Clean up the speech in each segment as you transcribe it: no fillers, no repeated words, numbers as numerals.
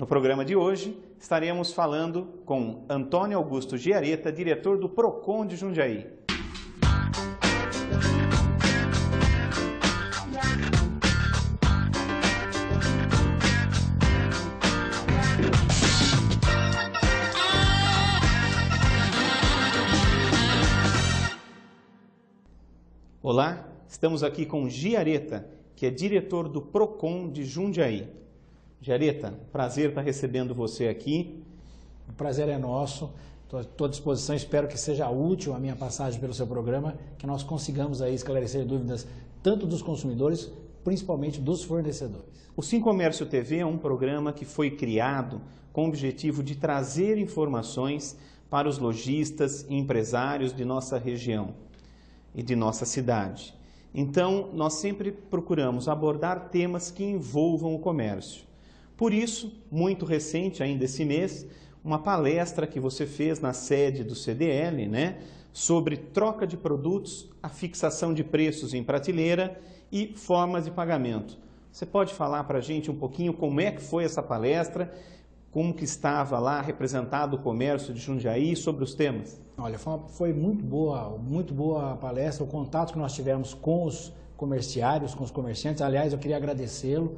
No programa de hoje, estaremos falando com Antônio Augusto Giareta, diretor do PROCON de Jundiaí. Olá, estamos aqui com Giareta, que é diretor do PROCON de Jundiaí. Giareta, prazer estar recebendo você aqui. O prazer é nosso, estou à disposição, espero que seja útil a minha passagem pelo seu programa, que nós consigamos aí esclarecer dúvidas tanto dos consumidores, principalmente dos fornecedores. O Sim Comércio TV é um programa que foi criado com o objetivo de trazer informações para os lojistas e empresários de nossa região e de nossa cidade. Então, nós sempre procuramos abordar temas que envolvam o comércio. Por isso, muito recente, ainda esse mês, uma palestra que você fez na sede do CDL, sobre troca de produtos, a fixação de preços em prateleira e formas de pagamento. Você pode falar para a gente um pouquinho como é que foi essa palestra, como que estava lá representado o comércio de Jundiaí sobre os temas? Olha, foi muito boa a palestra, o contato que nós tivemos com os comerciários, com os comerciantes. Aliás, eu queria agradecê-lo,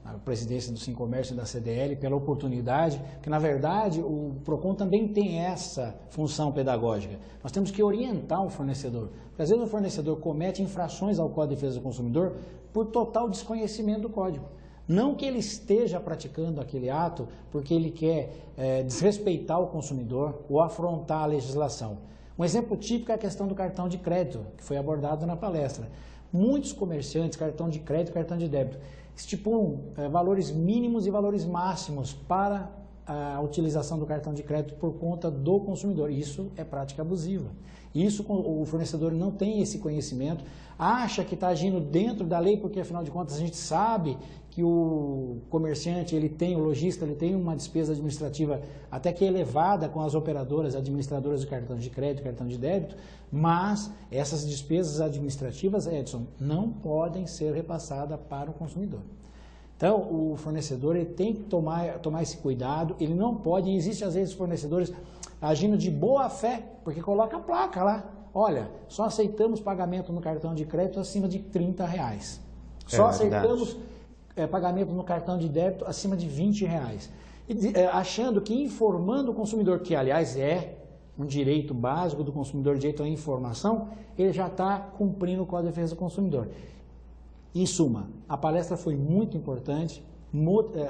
a presidência do Sim Comércio e da CDL, pela oportunidade, porque na verdade o PROCON também tem essa função pedagógica. Nós temos que orientar o fornecedor, porque às vezes o fornecedor comete infrações ao Código de Defesa do Consumidor por total desconhecimento do Código. Não que ele esteja praticando aquele ato porque ele quer desrespeitar o consumidor ou afrontar a legislação. Um exemplo típico é a questão do cartão de crédito, que foi abordado na palestra. Muitos comerciantes, cartão de crédito e cartão de débito, estipulam valores mínimos e valores máximos para a utilização do cartão de crédito por conta do consumidor. Isso é prática abusiva. Isso o fornecedor não tem esse conhecimento, acha que está agindo dentro da lei, porque afinal de contas a gente sabe que o comerciante, o lojista, ele tem uma despesa administrativa até que elevada com as operadoras, administradoras de cartão de crédito, cartão de débito, mas essas despesas administrativas, Edson, não podem ser repassadas para o consumidor. Então, o fornecedor ele tem que tomar esse cuidado, ele não pode, existe às vezes fornecedores agindo de boa fé, porque coloca a placa lá, olha, só aceitamos pagamento no cartão de crédito acima de R$30. Só aceitamos pagamento no cartão de débito acima de R$20. Achando que informando o consumidor, que aliás é um direito básico do consumidor, direito à informação, ele já está cumprindo o Código de Defesa do Consumidor. Em suma, a palestra foi muito importante,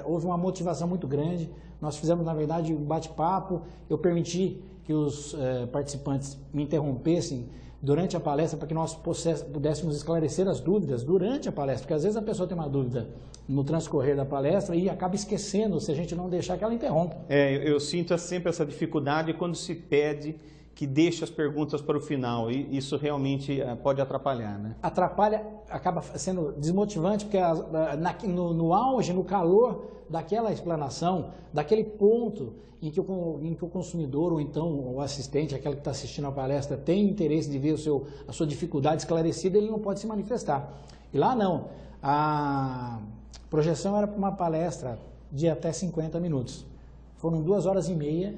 houve uma motivação muito grande, nós fizemos, na verdade, um bate-papo, eu permiti que os participantes me interrompessem durante a palestra para que nós pudéssemos esclarecer as dúvidas durante a palestra, porque às vezes a pessoa tem uma dúvida no transcorrer da palestra e acaba esquecendo, se a gente não deixar que ela interrompa. Eu sinto sempre essa dificuldade quando se pede que deixe as perguntas para o final, e isso realmente pode atrapalhar, Atrapalha, acaba sendo desmotivante, porque no auge, no calor daquela explanação, daquele ponto em que o consumidor, ou então o assistente, aquele que está assistindo a palestra, tem interesse de ver a sua dificuldade esclarecida, ele não pode se manifestar. E lá não, a projeção era para uma palestra de até 50 minutos. Foram 2h30,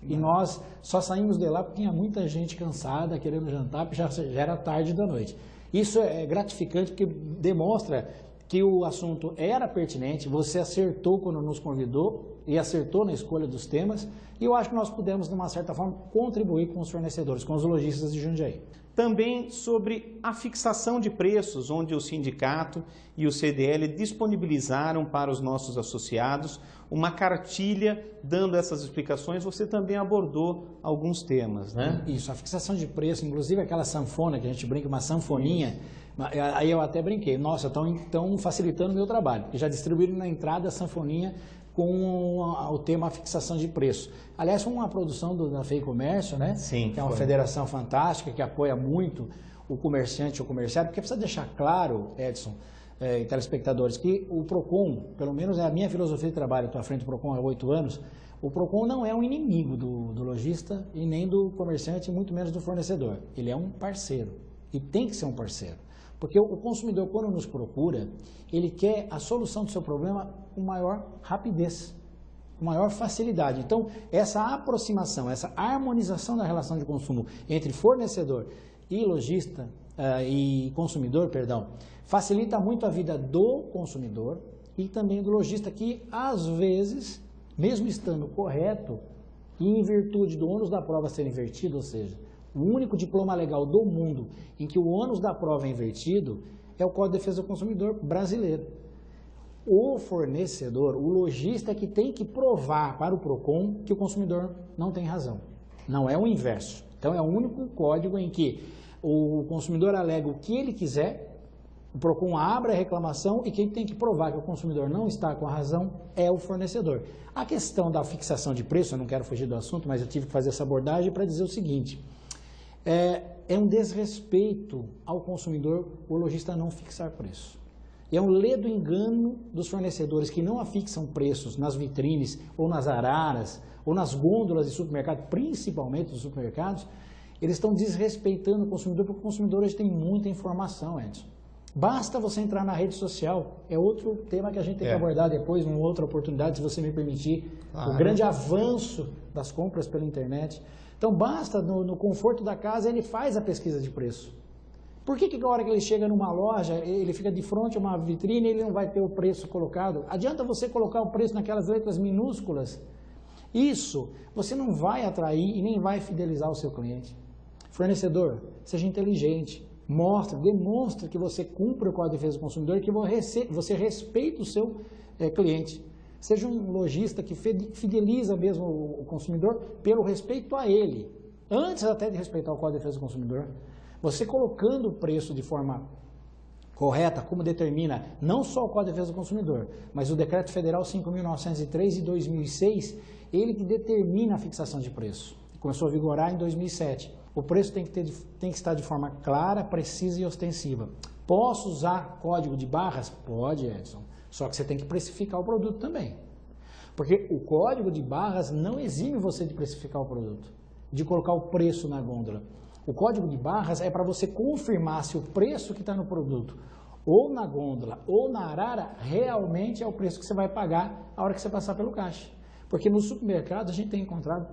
e nós só saímos de lá porque tinha muita gente cansada, querendo jantar, porque já era tarde da noite. Isso é gratificante porque demonstra que o assunto era pertinente, você acertou quando nos convidou e acertou na escolha dos temas, e eu acho que nós pudemos, de uma certa forma, contribuir com os fornecedores, com os lojistas de Jundiaí. Também sobre a fixação de preços, onde o sindicato e o CDL disponibilizaram para os nossos associados uma cartilha dando essas explicações. Você também abordou alguns temas, Isso, a fixação de preço, inclusive aquela sanfona que a gente brinca, uma sanfoninha, aí eu até brinquei, nossa, estão facilitando o meu trabalho, porque já distribuíram na entrada a sanfoninha com o tema fixação de preço. Aliás, foi uma produção da FEI Comércio, Sim, que é uma federação fantástica, que apoia muito o comerciante e o comerciário, porque precisa deixar claro, Edson, e telespectadores, que o PROCON, pelo menos é a minha filosofia de trabalho, estou à frente do PROCON há 8 anos, o PROCON não é um inimigo do lojista e nem do comerciante, muito menos do fornecedor. Ele é um parceiro e tem que ser um parceiro. Porque o consumidor, quando nos procura, ele quer a solução do seu problema com maior rapidez, com maior facilidade. Então, essa aproximação, essa harmonização da relação de consumo entre fornecedor e lojista e consumidor, perdão, facilita muito a vida do consumidor e também do lojista, que às vezes, mesmo estando correto, e em virtude do ônus da prova ser invertido, ou seja, o único diploma legal do mundo em que o ônus da prova é invertido é o Código de Defesa do Consumidor brasileiro. O fornecedor, o lojista, é que tem que provar para o PROCON que o consumidor não tem razão. Não é o inverso. Então é o único código em que o consumidor alega o que ele quiser, o PROCON abre a reclamação e quem tem que provar que o consumidor não está com a razão é o fornecedor. A questão da fixação de preço, eu não quero fugir do assunto, mas eu tive que fazer essa abordagem para dizer o seguinte: é um desrespeito ao consumidor o lojista não fixar preço. É um ledo engano dos fornecedores que não afixam preços nas vitrines ou nas araras ou nas gôndolas de supermercado, principalmente dos supermercados. Eles estão desrespeitando o consumidor, porque o consumidor hoje tem muita informação, Edson. Basta você entrar na rede social, é outro tema que a gente tem que abordar depois, numa outra oportunidade, se você me permitir. Claro. O grande avanço das compras pela internet. Então basta, no conforto da casa, ele faz a pesquisa de preço. Por que a hora que ele chega numa loja, ele fica de frente a uma vitrine e ele não vai ter o preço colocado? Adianta você colocar o preço naquelas letras minúsculas? Isso você não vai atrair e nem vai fidelizar o seu cliente. Fornecedor, seja inteligente. Demonstre que você cumpre o Código de Defesa do Consumidor, que você respeita o seu cliente. Seja um lojista que fideliza mesmo o consumidor pelo respeito a ele, antes até de respeitar o Código de Defesa do Consumidor. Você colocando o preço de forma correta, como determina não só o Código de Defesa do Consumidor, mas o Decreto Federal 5.903 de 2006, ele que determina a fixação de preço. Começou a vigorar em 2007. O preço tem que estar de forma clara, precisa e ostensiva. Posso usar código de barras? Pode, Edson. Só que você tem que precificar o produto também. Porque o código de barras não exime você de precificar o produto, de colocar o preço na gôndola. O código de barras é para você confirmar se o preço que está no produto, ou na gôndola, ou na arara, realmente é o preço que você vai pagar a hora que você passar pelo caixa. Porque no supermercado a gente tem encontrado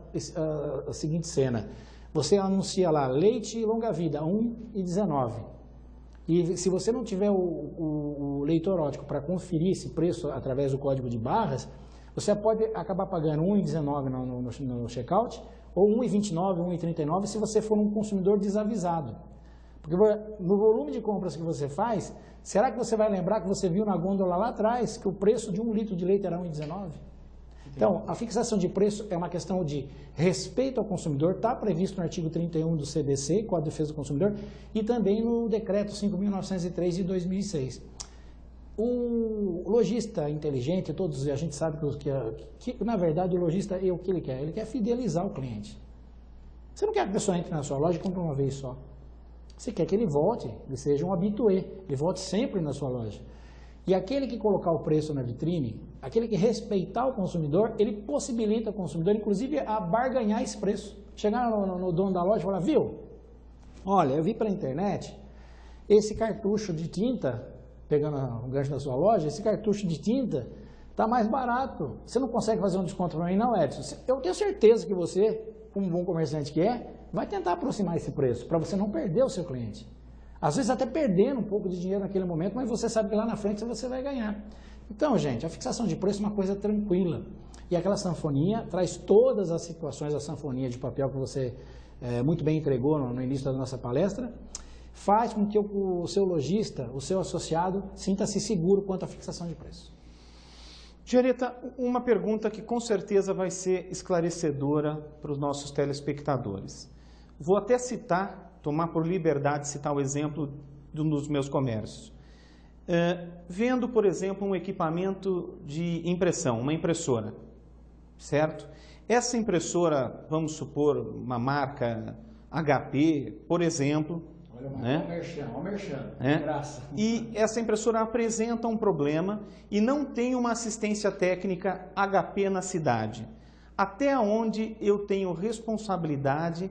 a seguinte cena. Você anuncia lá, leite longa-vida, 1,19. E se você não tiver o leitor óptico para conferir esse preço através do código de barras, você pode acabar pagando 1,19 no checkout, ou 1,29, 1,39 se você for um consumidor desavisado. Porque no volume de compras que você faz, será que você vai lembrar que você viu na gôndola lá atrás que o preço de 1 litro de leite era 1,19? Então, a fixação de preço é uma questão de respeito ao consumidor, está previsto no artigo 31 do CDC, Código de Defesa do Consumidor, e também no Decreto 5.903 de 2006. O lojista inteligente, todos a gente sabe que na verdade o lojista o que ele quer? Ele quer fidelizar o cliente. Você não quer que a pessoa entre na sua loja e compre uma vez só. Você quer que ele volte, ele seja um habitué, ele volte sempre na sua loja. E aquele que colocar o preço na vitrine, aquele que respeitar o consumidor, ele possibilita o consumidor, inclusive, a barganhar esse preço. Chegar no dono da loja e falar, viu, olha, eu vi pela internet, esse cartucho de tinta, pegando o gancho da sua loja, esse cartucho de tinta está mais barato. Você não consegue fazer um desconto para mim, não, Edson? Eu tenho certeza que você, como um bom comerciante que vai tentar aproximar esse preço, para você não perder o seu cliente. Às vezes até perdendo um pouco de dinheiro naquele momento, mas você sabe que lá na frente você vai ganhar. Então, gente, a fixação de preço é uma coisa tranquila. E aquela sanfoninha traz todas as situações da sanfoninha de papel que você muito bem entregou no início da nossa palestra, faz com que o seu lojista, o seu associado, sinta-se seguro quanto à fixação de preço. Giaretta, uma pergunta que com certeza vai ser esclarecedora para os nossos telespectadores. Vou até tomar por liberdade citar o exemplo de um dos meus comércios. Vendo, por exemplo, um equipamento de impressão, uma impressora, certo? Essa impressora, vamos supor, uma marca HP, por exemplo. Olha, olha o merchan, graça. E essa impressora apresenta um problema e não tem uma assistência técnica HP na cidade. Até onde eu tenho responsabilidade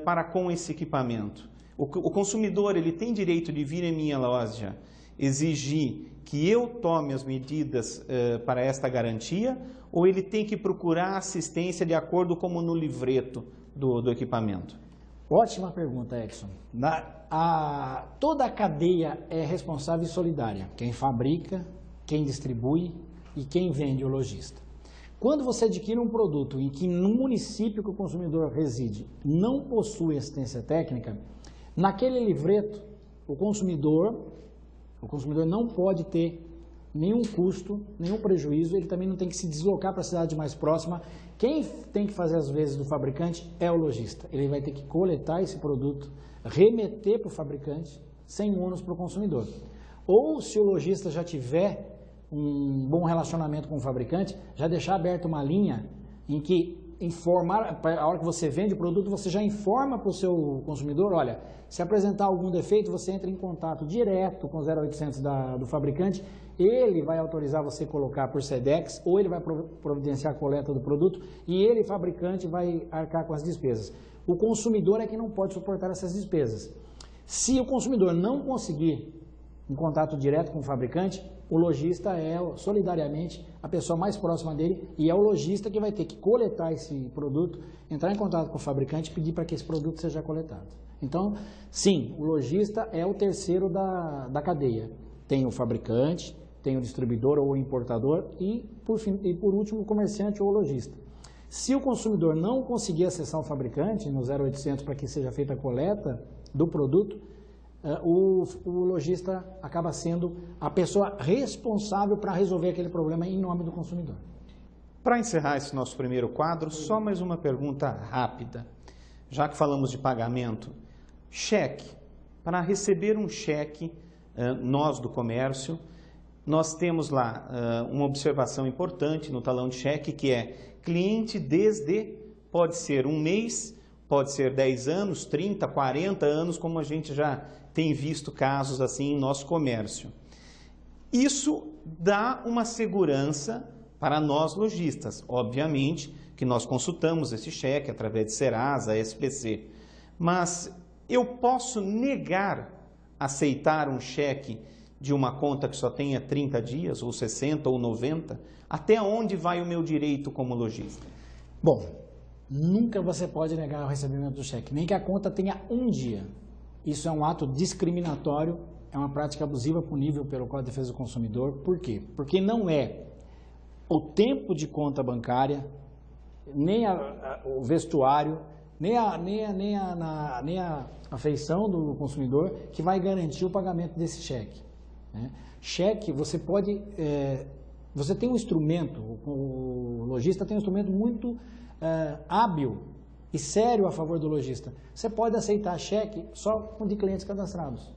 para com esse equipamento? O consumidor ele tem direito de vir em minha loja exigir que eu tome as medidas para esta garantia, ou ele tem que procurar assistência de acordo como no livreto do equipamento? Ótima pergunta, Edson. Toda a cadeia é responsável e solidária. Quem fabrica, quem distribui e quem vende, o lojista. Quando você adquire um produto em que no município que o consumidor reside não possui assistência técnica, naquele livreto o consumidor não pode ter nenhum custo, nenhum prejuízo, ele também não tem que se deslocar para a cidade mais próxima. Quem tem que fazer as vezes do fabricante é o lojista. Ele vai ter que coletar esse produto, remeter para o fabricante, sem ônus para o consumidor. Ou se o lojista já tiver um bom relacionamento com o fabricante, já deixar aberta uma linha em que informar, a hora que você vende o produto, você já informa para o seu consumidor, olha, se apresentar algum defeito, você entra em contato direto com o 0800 do fabricante, ele vai autorizar você colocar por SEDEX, ou ele vai providenciar a coleta do produto, e ele, fabricante, vai arcar com as despesas. O consumidor é que não pode suportar essas despesas. Se o consumidor não conseguir um contato direto com o fabricante, o lojista é solidariamente a pessoa mais próxima dele e é o lojista que vai ter que coletar esse produto, entrar em contato com o fabricante e pedir para que esse produto seja coletado. Então, sim, o lojista é o terceiro da cadeia. Tem o fabricante, tem o distribuidor ou o importador e, por último, o comerciante ou o lojista. Se o consumidor não conseguir acessar o fabricante no 0800 para que seja feita a coleta do produto, o lojista acaba sendo a pessoa responsável para resolver aquele problema em nome do consumidor. Para encerrar esse nosso primeiro quadro, só mais uma pergunta rápida. Já que falamos de pagamento, cheque. Para receber um cheque, nós do comércio, nós temos lá uma observação importante no talão de cheque, que é cliente desde, pode ser um mês, pode ser 10 anos, 30, 40 anos, como a gente já tem visto casos assim em nosso comércio. Isso dá uma segurança para nós lojistas. Obviamente que nós consultamos esse cheque através de Serasa, SPC. Mas eu posso negar aceitar um cheque de uma conta que só tenha 30 dias, ou 60, ou 90? Até onde vai o meu direito como lojista? Bom, nunca você pode negar o recebimento do cheque, nem que a conta tenha um dia. Isso é um ato discriminatório, é uma prática abusiva punível pelo Código de Defesa do Consumidor. Por quê? Porque não é o tempo de conta bancária, nem o vestuário, nem a feição do consumidor que vai garantir o pagamento desse cheque. Né? Cheque, você pode... você tem um instrumento, o lojista tem um instrumento muito hábil e sério a favor do lojista. Você pode aceitar cheque só de clientes cadastrados.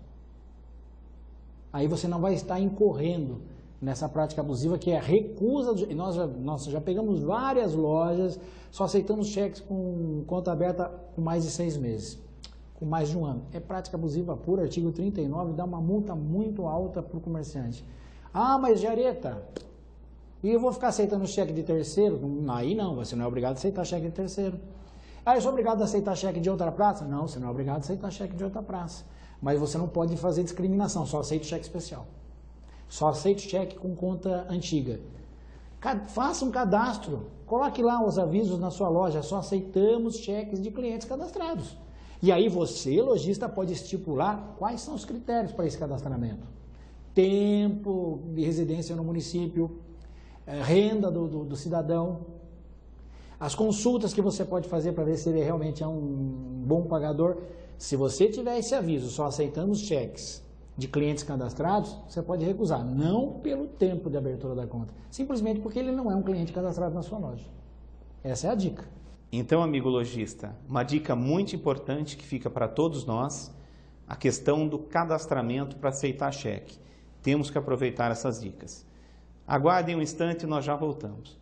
Aí você não vai estar incorrendo nessa prática abusiva que é a recusa. Nós já pegamos várias lojas, só aceitamos cheques com conta aberta com mais de 6 meses, com mais de um ano. É prática abusiva pura, artigo 39, dá uma multa muito alta para o comerciante. Ah, mas Jareta, e eu vou ficar aceitando cheque de terceiro? Aí não, você não é obrigado a aceitar cheque de terceiro. Ah, eu sou obrigado a aceitar cheque de outra praça? Não, você não é obrigado a aceitar cheque de outra praça. Mas você não pode fazer discriminação, só aceita cheque especial. Só aceita cheque com conta antiga. Faça um cadastro, coloque lá os avisos na sua loja, só aceitamos cheques de clientes cadastrados. E aí você, lojista, pode estipular quais são os critérios para esse cadastramento. Tempo de residência no município, renda do cidadão, as consultas que você pode fazer para ver se ele realmente é um bom pagador. Se você tiver esse aviso, só aceitamos cheques de clientes cadastrados, você pode recusar. Não pelo tempo de abertura da conta, simplesmente porque ele não é um cliente cadastrado na sua loja. Essa é a dica. Então, amigo lojista, uma dica muito importante que fica para todos nós, a questão do cadastramento para aceitar cheque. Temos que aproveitar essas dicas. Aguardem um instante e nós já voltamos.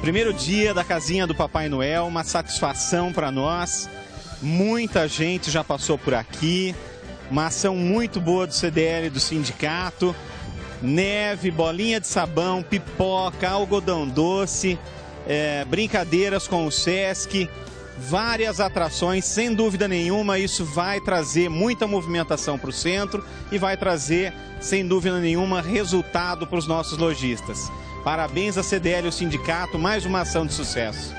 Primeiro dia da casinha do Papai Noel, uma satisfação para nós. Muita gente já passou por aqui. Uma ação muito boa do CDL, do sindicato. Neve, bolinha de sabão, pipoca, algodão doce, brincadeiras com o Sesc, várias atrações, sem dúvida nenhuma. Isso vai trazer muita movimentação para o centro e vai trazer, sem dúvida nenhuma, resultado para os nossos lojistas. Parabéns à CDL e ao sindicato, mais uma ação de sucesso.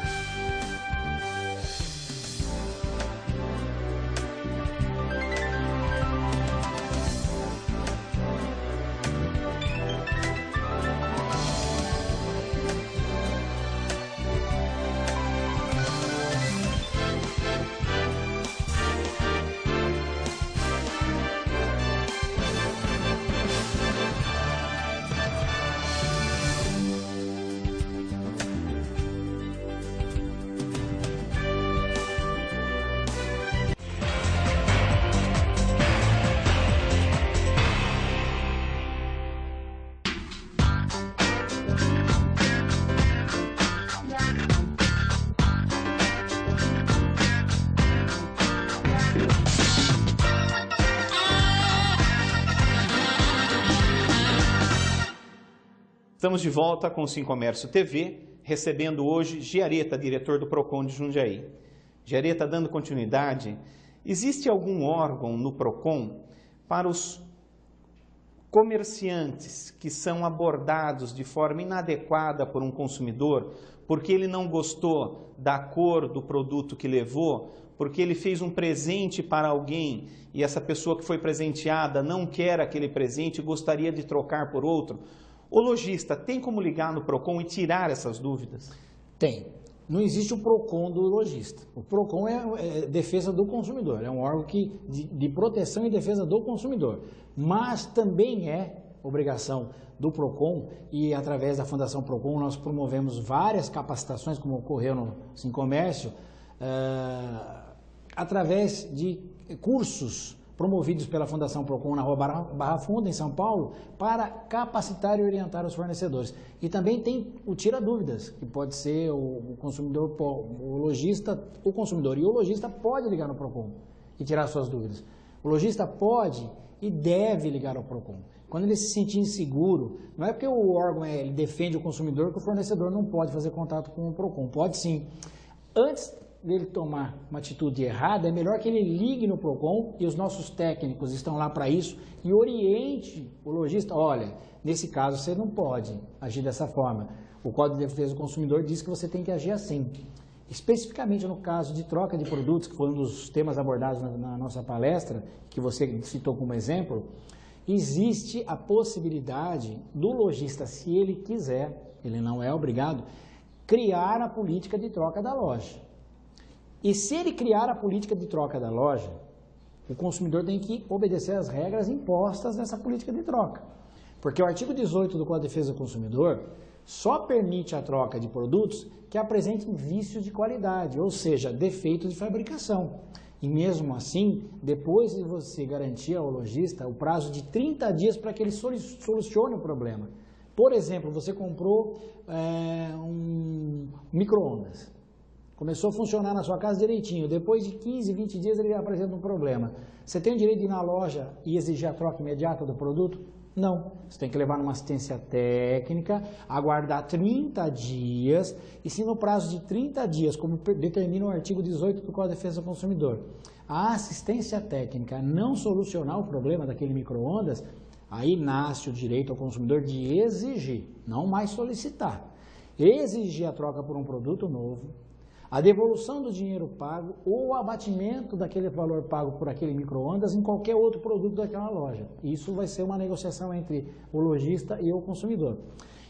Estamos de volta com o Sim Comércio TV, recebendo hoje Giareta, diretor do PROCON de Jundiaí. Giareta, dando continuidade, existe algum órgão no PROCON para os comerciantes que são abordados de forma inadequada por um consumidor, porque ele não gostou da cor do produto que levou, porque ele fez um presente para alguém e essa pessoa que foi presenteada não quer aquele presente e gostaria de trocar por outro? O lojista tem como ligar no PROCON e tirar essas dúvidas? Tem. Não existe o PROCON do lojista. O PROCON é defesa do consumidor, é um órgão de proteção e defesa do consumidor. Mas também é obrigação do PROCON e através da Fundação PROCON nós promovemos várias capacitações, como ocorreu no Sim Comércio, através de cursos promovidos pela Fundação PROCON na Rua Barra Funda, em São Paulo, para capacitar e orientar os fornecedores. E também tem o Tira Dúvidas, que pode ser o consumidor, o lojista, o consumidor e o lojista pode ligar no PROCON e tirar suas dúvidas. O lojista pode e deve ligar ao PROCON. Quando ele se sentir inseguro, não é porque o órgão ele defende o consumidor que o fornecedor não pode fazer contato com o PROCON. Pode sim. Antes dele tomar uma atitude errada, é melhor que ele ligue no PROCON e os nossos técnicos estão lá para isso e oriente o lojista. Olha, nesse caso você não pode agir dessa forma. O Código de Defesa do Consumidor diz que você tem que agir assim. Especificamente no caso de troca de produtos, que foi um dos temas abordados na nossa palestra, que você citou como exemplo, existe a possibilidade do lojista, se ele quiser, ele não é obrigado, criar a política de troca da loja. E se ele criar a política de troca da loja, o consumidor tem que obedecer às regras impostas nessa política de troca. Porque o artigo 18 do Código de Defesa do Consumidor só permite a troca de produtos que apresentem vícios de qualidade, ou seja, defeitos de fabricação. E mesmo assim, depois de você garantir ao lojista o prazo de 30 dias para que ele solucione o problema. Por exemplo, você comprou um micro-ondas. Começou a funcionar na sua casa direitinho, depois de 15, 20 dias ele apresenta um problema. Você tem o direito de ir na loja e exigir a troca imediata do produto? Não. Você tem que levar numa assistência técnica, aguardar 30 dias, e se no prazo de 30 dias, como determina o artigo 18 do Código de Defesa do Consumidor, a assistência técnica não solucionar o problema daquele micro-ondas, aí nasce o direito ao consumidor de exigir, não mais solicitar. Exigir a troca por um produto novo, a devolução do dinheiro pago ou o abatimento daquele valor pago por aquele micro-ondas em qualquer outro produto daquela loja. Isso vai ser uma negociação entre o lojista e o consumidor.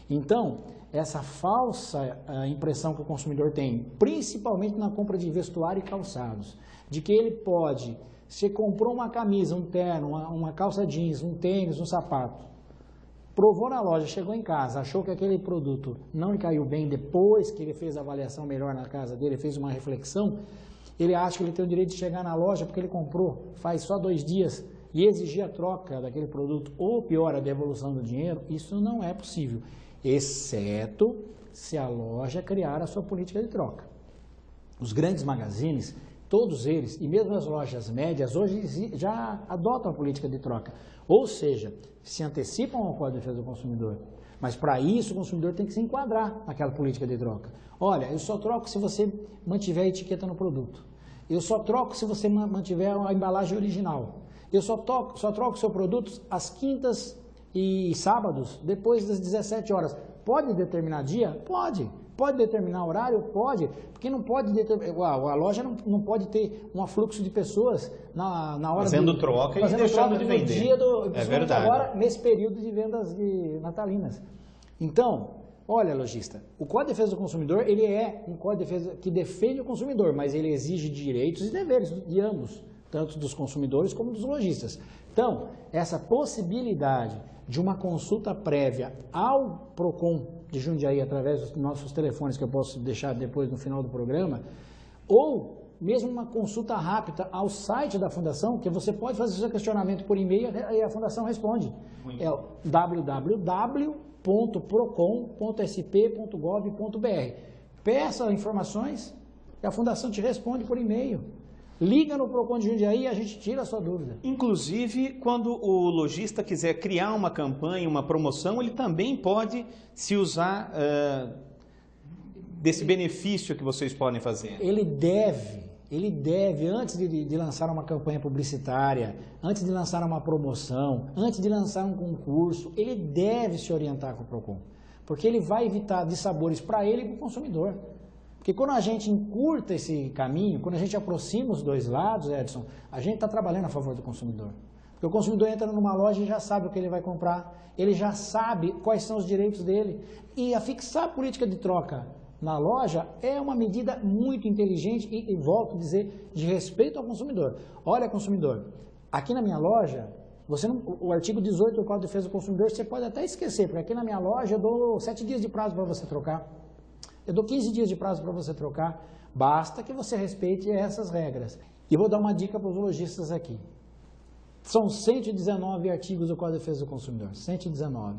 Então, essa falsa impressão que o consumidor tem, principalmente na compra de vestuário e calçados, de que ele pode, se comprou uma camisa, um terno, uma calça jeans, um tênis, um sapato, provou na loja, chegou em casa, achou que aquele produto não lhe caiu bem depois que ele fez a avaliação melhor na casa dele, fez uma reflexão, ele acha que ele tem o direito de chegar na loja porque ele comprou faz só 2 dias e exigir a troca daquele produto ou pior, a devolução do dinheiro. Isso não é possível, exceto se a loja criar a sua política de troca. Os grandes magazines, todos eles, e mesmo as lojas médias, hoje já adotam a política de troca. Ou seja, se antecipam ao Código de Defesa do Consumidor. Mas para isso o consumidor tem que se enquadrar naquela política de troca. Olha, eu só troco se você mantiver a etiqueta no produto. Eu só troco se você mantiver a embalagem original. Eu só troco seu produto às quintas e sábados, depois das 17 horas. Pode determinar dia? Pode. Pode determinar horário? Pode. Porque não pode a loja não pode ter um afluxo de pessoas na hora fazendo troca e deixando de vender. É verdade. Agora, nesse período de vendas natalinas. Então, olha, lojista, o Código de Defesa do Consumidor, ele é um Código de Defesa que defende o consumidor, mas ele exige direitos e deveres de ambos, tanto dos consumidores como dos lojistas. Então, essa possibilidade de uma consulta prévia ao PROCON de Jundiaí, através dos nossos telefones, que eu posso deixar depois no final do programa, ou mesmo uma consulta rápida ao site da Fundação, que você pode fazer seu questionamento por e-mail e a Fundação responde. É o www.procon.sp.gov.br. Peça informações e a Fundação te responde por e-mail. Liga no PROCON de Jundiaí e a gente tira a sua dúvida. Inclusive, quando o lojista quiser criar uma campanha, uma promoção, ele também pode se usar desse benefício que vocês podem fazer. Ele deve, antes de lançar uma campanha publicitária, antes de lançar uma promoção, antes de lançar um concurso, ele deve se orientar com o PROCON. Porque ele vai evitar dissabores para ele e para o consumidor. Porque quando a gente encurta esse caminho, quando a gente aproxima os dois lados, Edson, a gente está trabalhando a favor do consumidor. Porque o consumidor entra numa loja e já sabe o que ele vai comprar, ele já sabe quais são os direitos dele. E fixar a política de troca na loja é uma medida muito inteligente e volto a dizer, de respeito ao consumidor. Olha, consumidor, aqui na minha loja, o artigo 18 do Código de Defesa do Consumidor, você pode até esquecer, porque aqui na minha loja eu dou 7 dias de prazo para você trocar. Eu dou 15 dias de prazo para você trocar, basta que você respeite essas regras. E vou dar uma dica para os lojistas aqui. São 119 artigos do Código de Defesa do Consumidor, 119.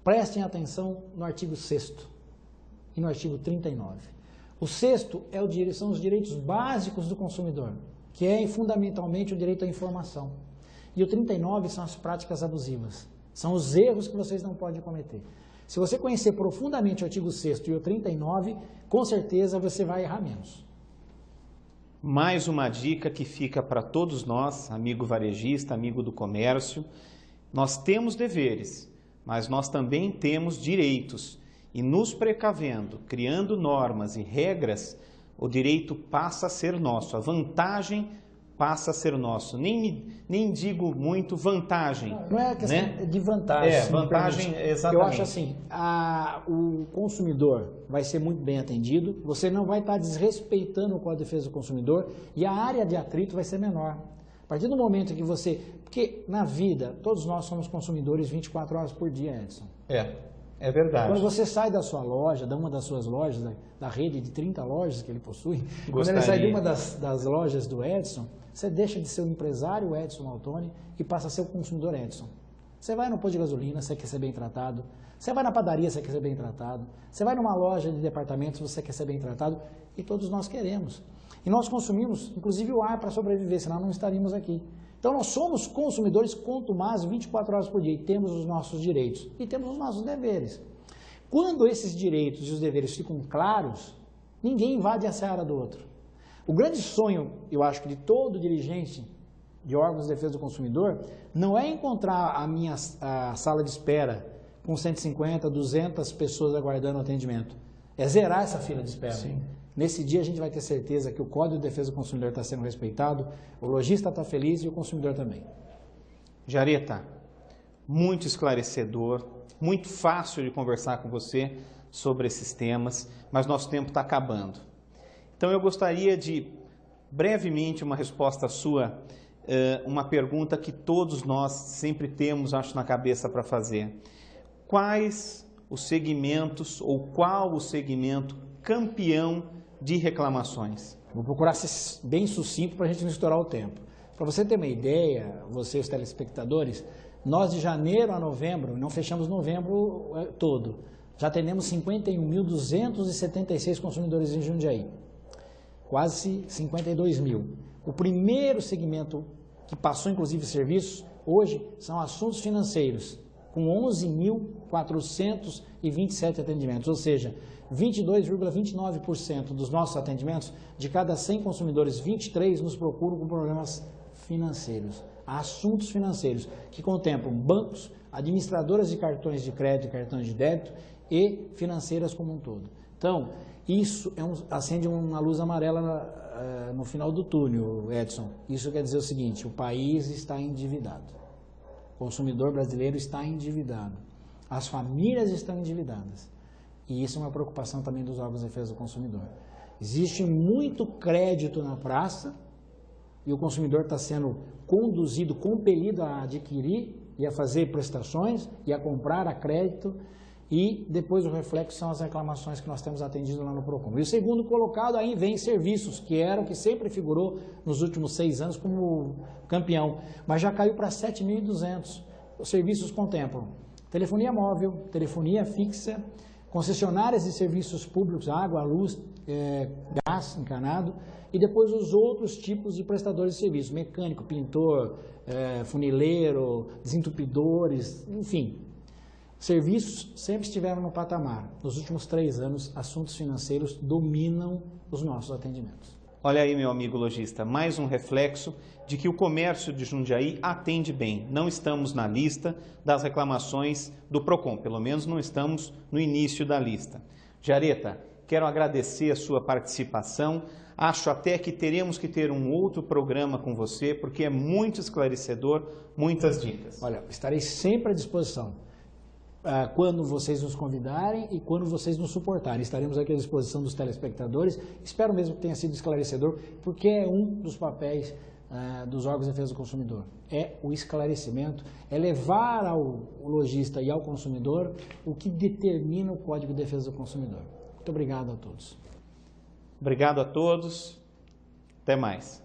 Prestem atenção no artigo 6º e no artigo 39. O 6º são os direitos básicos do consumidor, que é fundamentalmente o direito à informação. E o 39 são as práticas abusivas, são os erros que vocês não podem cometer. Se você conhecer profundamente o artigo 6º e o 39, com certeza você vai errar menos. Mais uma dica que fica para todos nós, amigo varejista, amigo do comércio. Nós temos deveres, mas nós também temos direitos. E nos precavendo, criando normas e regras, o direito passa a ser nosso, a vantagem passa a ser nosso. Nem digo muito vantagem. Não é questão de vantagem. Vantagem, exatamente. Eu acho assim, o consumidor vai ser muito bem atendido, você não vai estar desrespeitando o Código de Defesa do Consumidor e a área de atrito vai ser menor. A partir do momento que você... Porque na vida, todos nós somos consumidores 24 horas por dia, Edson. É verdade. Quando você sai da sua loja, de uma das suas lojas, da rede de 30 lojas que ele possui, quando ele sai de uma das lojas do Edson, você deixa de ser o empresário Edson Maltoni e passa a ser o consumidor Edson. Você vai no posto de gasolina, você quer ser bem tratado. Você vai na padaria, você quer ser bem tratado. Você vai numa loja de departamentos, você quer ser bem tratado. E todos nós queremos. E nós consumimos, inclusive, o ar para sobreviver, senão não estaríamos aqui. Então, nós somos consumidores contumazes 24 horas por dia e temos os nossos direitos e temos os nossos deveres. Quando esses direitos e os deveres ficam claros, ninguém invade a seara do outro. O grande sonho, eu acho, de todo dirigente de órgãos de defesa do consumidor não é encontrar a sala de espera com 150, 200 pessoas aguardando atendimento. É zerar essa fila de espera. Sim. Nesse dia a gente vai ter certeza que o Código de Defesa do Consumidor está sendo respeitado, o lojista está feliz e o consumidor também. Jareta, muito esclarecedor, muito fácil de conversar com você sobre esses temas, mas nosso tempo está acabando. Então eu gostaria de, brevemente, uma resposta sua, uma pergunta que todos nós sempre temos, acho, na cabeça para fazer. Quais os segmentos ou qual o segmento campeão de reclamações? Vou procurar ser bem sucinto para a gente não estourar o tempo. Para você ter uma ideia, vocês telespectadores, nós de janeiro a novembro, não fechamos novembro todo, Já atendemos 51.276 consumidores em Jundiaí, quase 52 mil. O primeiro segmento que passou, inclusive, serviços, hoje, são assuntos financeiros, com 11.427 atendimentos, ou seja, 22,29% dos nossos atendimentos, de cada 100 consumidores, 23 nos procuram com problemas financeiros, assuntos financeiros, que contemplam bancos, administradoras de cartões de crédito e cartões de débito e financeiras como um todo. Então, isso acende uma luz amarela no final do túnel, Edson. Isso quer dizer o seguinte: o país está endividado. O consumidor brasileiro está endividado. As famílias estão endividadas. E isso é uma preocupação também dos órgãos de defesa do consumidor. Existe muito crédito na praça e o consumidor está sendo conduzido, compelido a adquirir e a fazer prestações e a comprar a crédito, e depois o reflexo são as reclamações que nós temos atendido lá no PROCON. E o segundo colocado aí vem serviços, que era o que sempre figurou nos últimos 6 anos como campeão, mas já caiu para 7.200. Os serviços contemplam telefonia móvel, telefonia fixa, concessionárias de serviços públicos, água, luz, gás encanado, e depois os outros tipos de prestadores de serviço, mecânico, pintor, funileiro, desentupidores, enfim. Serviços sempre estiveram no patamar. Nos últimos 3 anos, assuntos financeiros dominam os nossos atendimentos. Olha aí, meu amigo lojista, mais um reflexo de que o comércio de Jundiaí atende bem. Não estamos na lista das reclamações do PROCON, pelo menos não estamos no início da lista. Jareta, quero agradecer a sua participação. Acho até que teremos que ter um outro programa com você, porque é muito esclarecedor, muitas dicas. Olha, estarei sempre à disposição. Quando vocês nos convidarem e quando vocês nos suportarem. Estaremos aqui à disposição dos telespectadores. Espero mesmo que tenha sido esclarecedor, porque é um dos papéis dos órgãos de defesa do consumidor. É o esclarecimento, é levar ao lojista e ao consumidor o que determina o Código de Defesa do Consumidor. Muito obrigado a todos. Obrigado a todos. Até mais.